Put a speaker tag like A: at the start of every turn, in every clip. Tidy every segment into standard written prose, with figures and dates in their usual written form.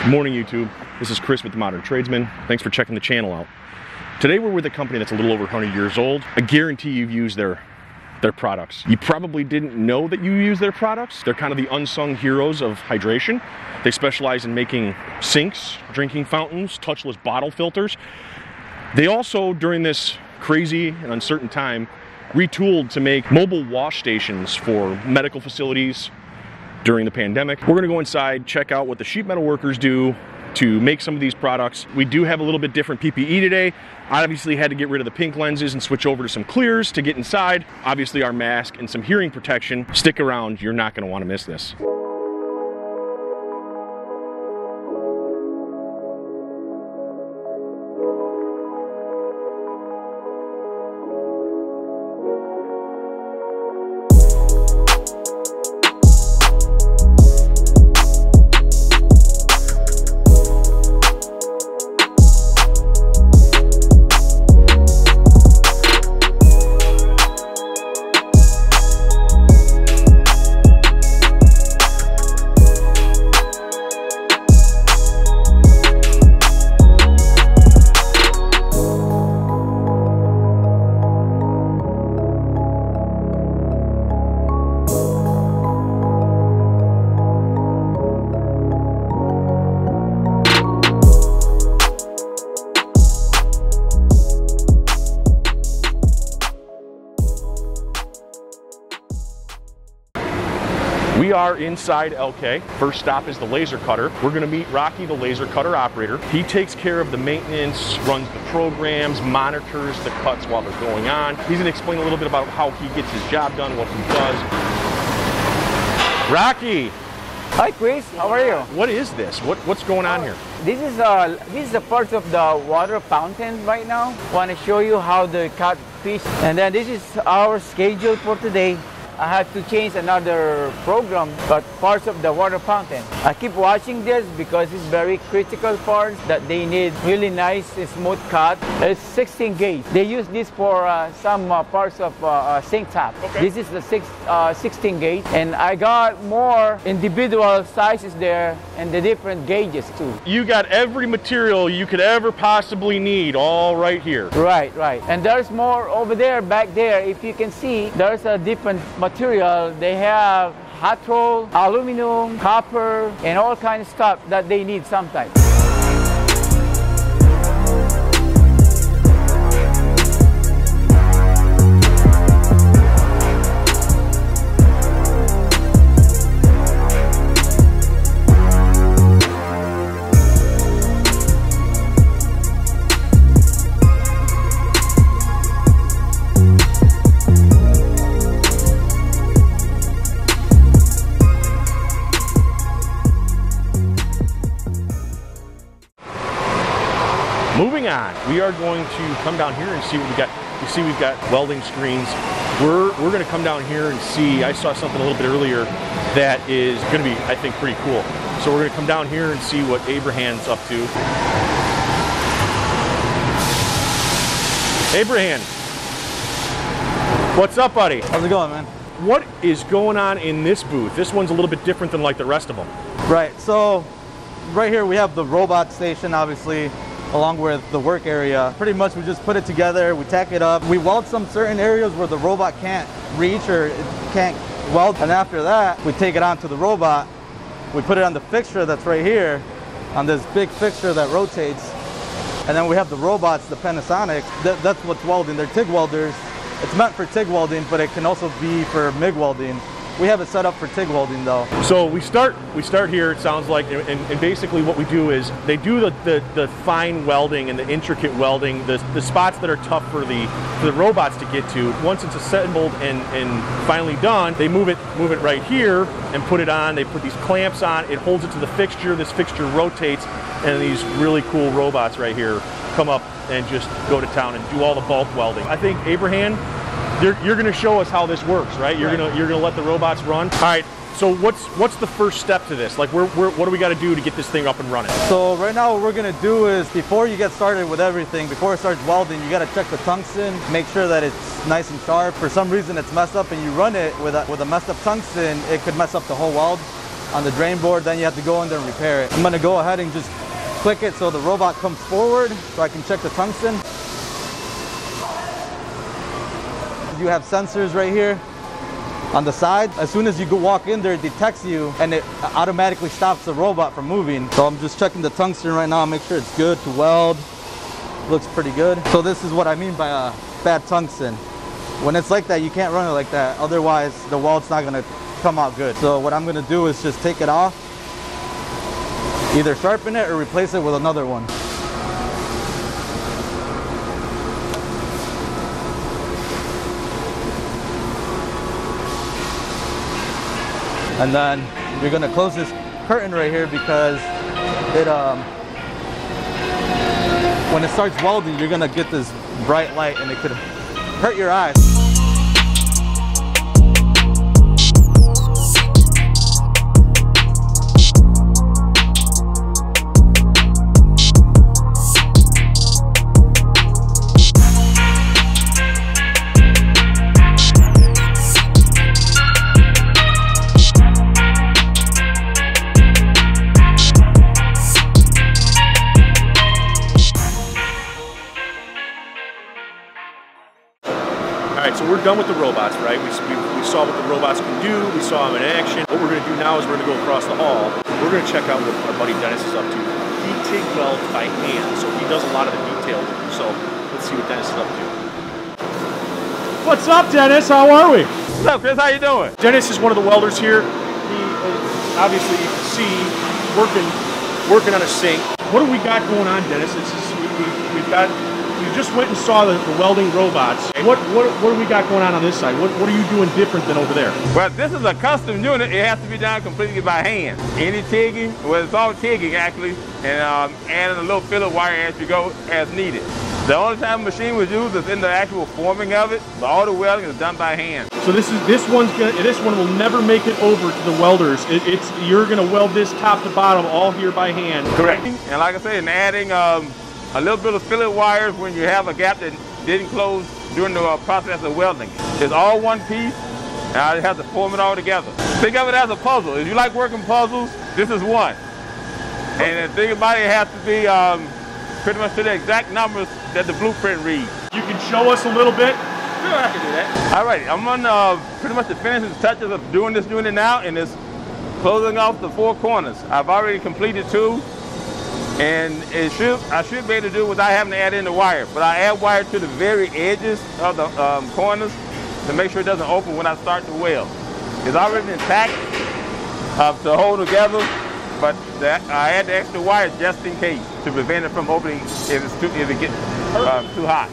A: Morning YouTube, this is Chris with the Modern Tradesman. Thanks for checking the channel out. Today we're with a company that's a little over 100 years old. I guarantee you've used their products. You probably didn't know that you use their products. They're kind of the unsung heroes of hydration. They specialize in making sinks, drinking fountains, touchless bottle filters. They also, during this crazy and uncertain time, retooled to make mobile wash stations for medical facilities during the pandemic. We're gonna go inside, check out what the sheet metal workers do to make some of these products. We do have a little bit different PPE today. I obviously had to get rid of the pink lenses and switch over to some clears to get inside. Obviously our mask and some hearing protection. Stick around, you're not gonna wanna miss this. We are inside Elkay. First stop is the laser cutter. We're gonna meet Rocky, the laser cutter operator. He takes care of the maintenance, runs the programs, monitors the cuts while they're going on. He's gonna explain a little bit about how he gets his job done, what he does. Rocky!
B: Hi Chris, how are you?
A: What is this? What's going on here?
B: This is a part of the water fountain right now. Want to show you how the cut fish. And then this is our schedule for today. I had to change another program, but parts of the water fountain. I keep watching this because it's very critical parts that they need really nice, smooth cut. It's 16 gauge. They use this for some parts of sink tap. Okay. This is the 16 gauge, and I got more individual sizes there and the different gauges too.
A: You got every material you could ever possibly need all right here.
B: Right. And there's more over there, back there. If you can see, there's a different material. They have hot roll, aluminum, copper, and all kinds of stuff that they need sometimes.
A: Moving on, we are going to come down here and see what we got. You see we've got welding screens. We're going to come down here and see, I saw something a little bit earlier that is going to be, I think, pretty cool. So we're going to come down here and see what Abraham's up to. Abraham, what's up, buddy?
C: How's it going, man?
A: What is going on in this booth? This one's a little bit different than like the rest of them.
C: Right, so right here we have the robot station, obviously, along with the work area. Pretty much we just put it together, we tack it up. We weld some certain areas where the robot can't reach or it can't weld. And after that, we take it onto the robot. We put it on the fixture that's right here, on this big fixture that rotates. And then we have the robots, the Panasonic. That's what's welding. They're TIG welders. It's meant for TIG welding, but it can also be for MIG welding. We have it set up for TIG welding though.
A: So we start here, it sounds like, and basically what we do is they do the fine welding and the intricate welding, the spots that are tough for the robots to get to. Once it's assembled and finally done, they move it right here and put it on. They put these clamps on, it holds it to the fixture, this fixture rotates, and these really cool robots right here come up and just go to town and do all the bulk welding. I think Abraham, you're going to show us how this works, right? You're going to let the robots run. All right. So what's the first step to this? Like, what do we got to do to get this thing up and running?
C: So right now what we're going to do is, before you get started with everything, before it starts welding, you got to check the tungsten, make sure that it's nice and sharp. For some reason it's messed up and you run it with a messed up tungsten, it could mess up the whole weld. on the drain board, then you have to go in there and repair it. I'm gonna go ahead and just click it so the robot comes forward so I can check the tungsten. You have sensors right here on the side. As soon as you go walk in there, it detects you and it automatically stops the robot from moving. So I'm just checking the tungsten right now, make sure it's good to weld. Looks pretty good. So this is what I mean by a bad tungsten. When it's like that, you can't run it like that. Otherwise, the weld's not gonna come out good. So what I'm gonna do is just take it off, either sharpen it or replace it with another one. And then you're gonna close this curtain right here because it, when it starts welding, you're gonna get this bright light and it could hurt your eyes.
A: All right, so we're done with the robots, right? We saw what the robots can do. We saw them in action. What we're going to do now is we're going to go across the hall. We're going to check out what our buddy Dennis is up to. He TIG welds by hand, so he does a lot of the detail work. So let's see what Dennis is up to.
D: What's up, Dennis? How are we?
B: What's up, Chris? How you doing?
A: Dennis is one of the welders here. He obviously, you can see, working on a sink.
D: What do we got going on, Dennis? We just went and saw the welding robots. What do we got going on this side? What are you doing different than over there?
E: Well, this is a custom unit. It has to be done completely by hand. Any TIGging, well, it's all TIGging actually, and adding a little filler wire as you go as needed. The only time the machine was used is in the actual forming of it, but all the welding is done by hand.
D: So this one will never make it over to the welders. You're gonna weld this top to bottom all here by hand.
E: Correct. And like I said, and adding a little bit of filler wires when you have a gap that didn't close during the process of welding. It's all one piece, and I have to form it all together. Think of it as a puzzle. If you like working puzzles, this is one. And the thing about it has to be pretty much to the exact numbers that the blueprint reads.
D: You can show us a little bit?
E: Sure, I can do that. All right, I'm on pretty much the finishing touches of doing this unit now, and it's closing off the 4 corners. I've already completed 2. And I should be able to do it without having to add in the wire. But I add wire to the very edges of the corners to make sure it doesn't open when I start to weld. It's already intact to hold together, but I add the extra wire just in case to prevent it from opening if it gets too hot.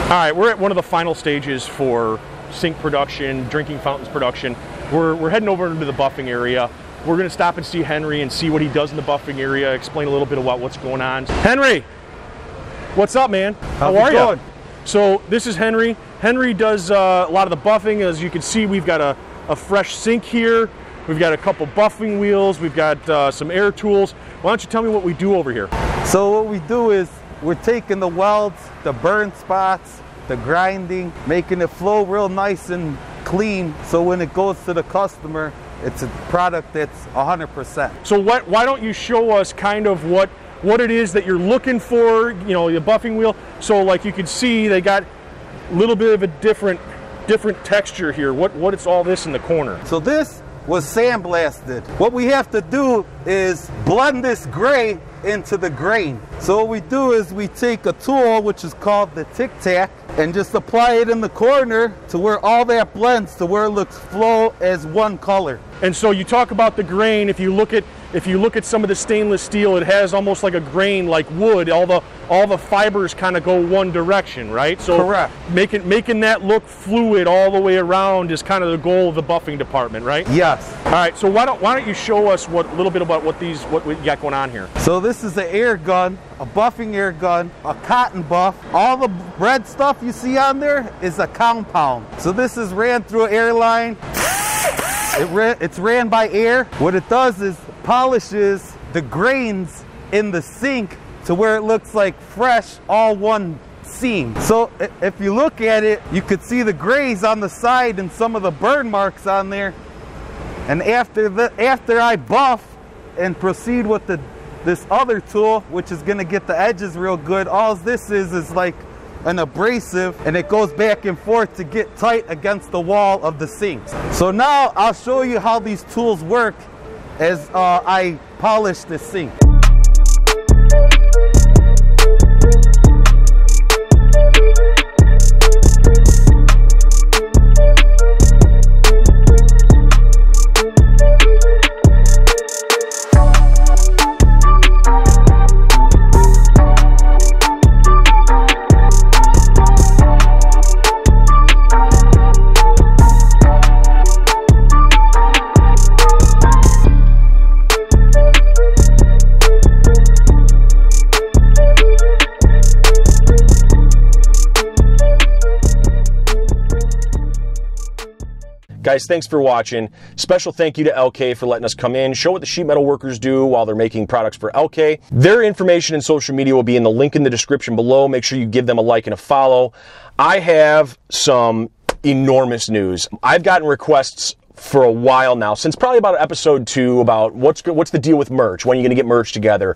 A: All right, we're at one of the final stages for sink production, drinking fountains production. We're heading over into the buffing area. We're gonna stop and see Henry and see what he does in the buffing area, explain a little bit about what's going on. Henry, what's up, man? How are you? So this is Henry. Henry does a lot of the buffing. As you can see, we've got a fresh sink here. We've got a couple buffing wheels. We've got some air tools. Why don't you tell me what we do over here?
C: So what we do is we're taking the welds, the burn spots, the grinding, making it flow real nice and clean, so when it goes to the customer, it's a product that's 100%.
A: So why don't you show us kind of what it is that you're looking for, you know, the buffing wheel. So like you can see, they got a little bit of a different texture here. What is all this in the corner?
C: So this was sandblasted. What we have to do is blend this gray into the grain. So what we do is we take a tool, which is called the Tic Tac, and just apply it in the corner to where all that blends to where it looks flow as one color.
A: And so you talk about the grain. If you look at
D: if you look at some of the stainless steel, it has almost like a grain like wood. All the fibers kind of go one direction, right? So
C: correct.
D: Making that look fluid all the way around is kind of the goal of the buffing department, right?
C: Yes.
D: All right, so why don't you show us a little bit about what we got going on here.
C: So this is an air gun, a buffing air gun, a cotton buff. All the red stuff you see on there is a compound. So this is ran through an air line. It's ran by air. What it does is polishes the grains in the sink to where it looks like fresh, all one seam. So if you look at it, you could see the grays on the side and some of the burn marks on there. And after I buff and proceed with this other tool, which is gonna get the edges real good, all this is like an abrasive, and it goes back and forth to get tight against the wall of the sink. So now I'll show you how these tools work as I polish the sink.
A: Guys, thanks for watching. Special thank you to Elkay for letting us come in, show what the sheet metal workers do while they're making products for Elkay. Their information and social media will be in the link in the description below. Make sure you give them a like and a follow. I have some enormous news. I've gotten requests for a while now, since probably about episode 2, about what's the deal with merch? When are you going to get merch together?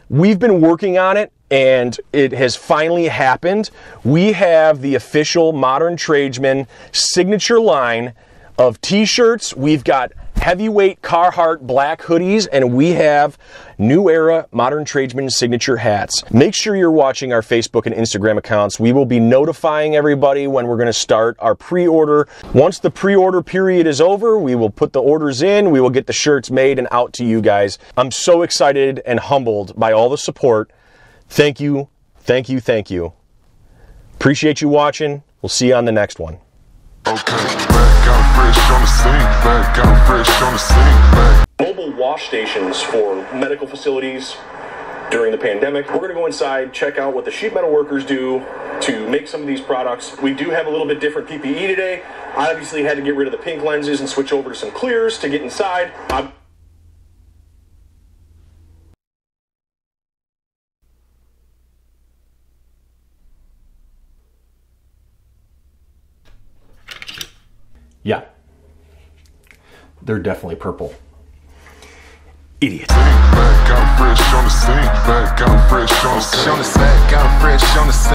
A: We've been working on it, and it has finally happened. We have the official Modern Tradesman signature line of t-shirts. We've got heavyweight Carhartt black hoodies, and we have new era Modern Tradesman signature hats. Make sure you're watching our Facebook and Instagram accounts. We will be notifying everybody when we're going to start our pre-order. Once the pre-order period is over, we will put the orders in, we will get the shirts made and out to you guys. I'm so excited and humbled by all the support. Thank you, thank you, thank you. Appreciate you watching. We'll see you on the next one. Mobile wash stations for medical facilities during the pandemic. We're going to go inside, check out what the sheet metal workers do to make some of these products. We do have a little bit different PPE today. I obviously had to get rid of the pink lenses and switch over to some clears to get inside. Yeah, they're definitely purple. Idiots. Got fresh on the scene, got fresh on the scene.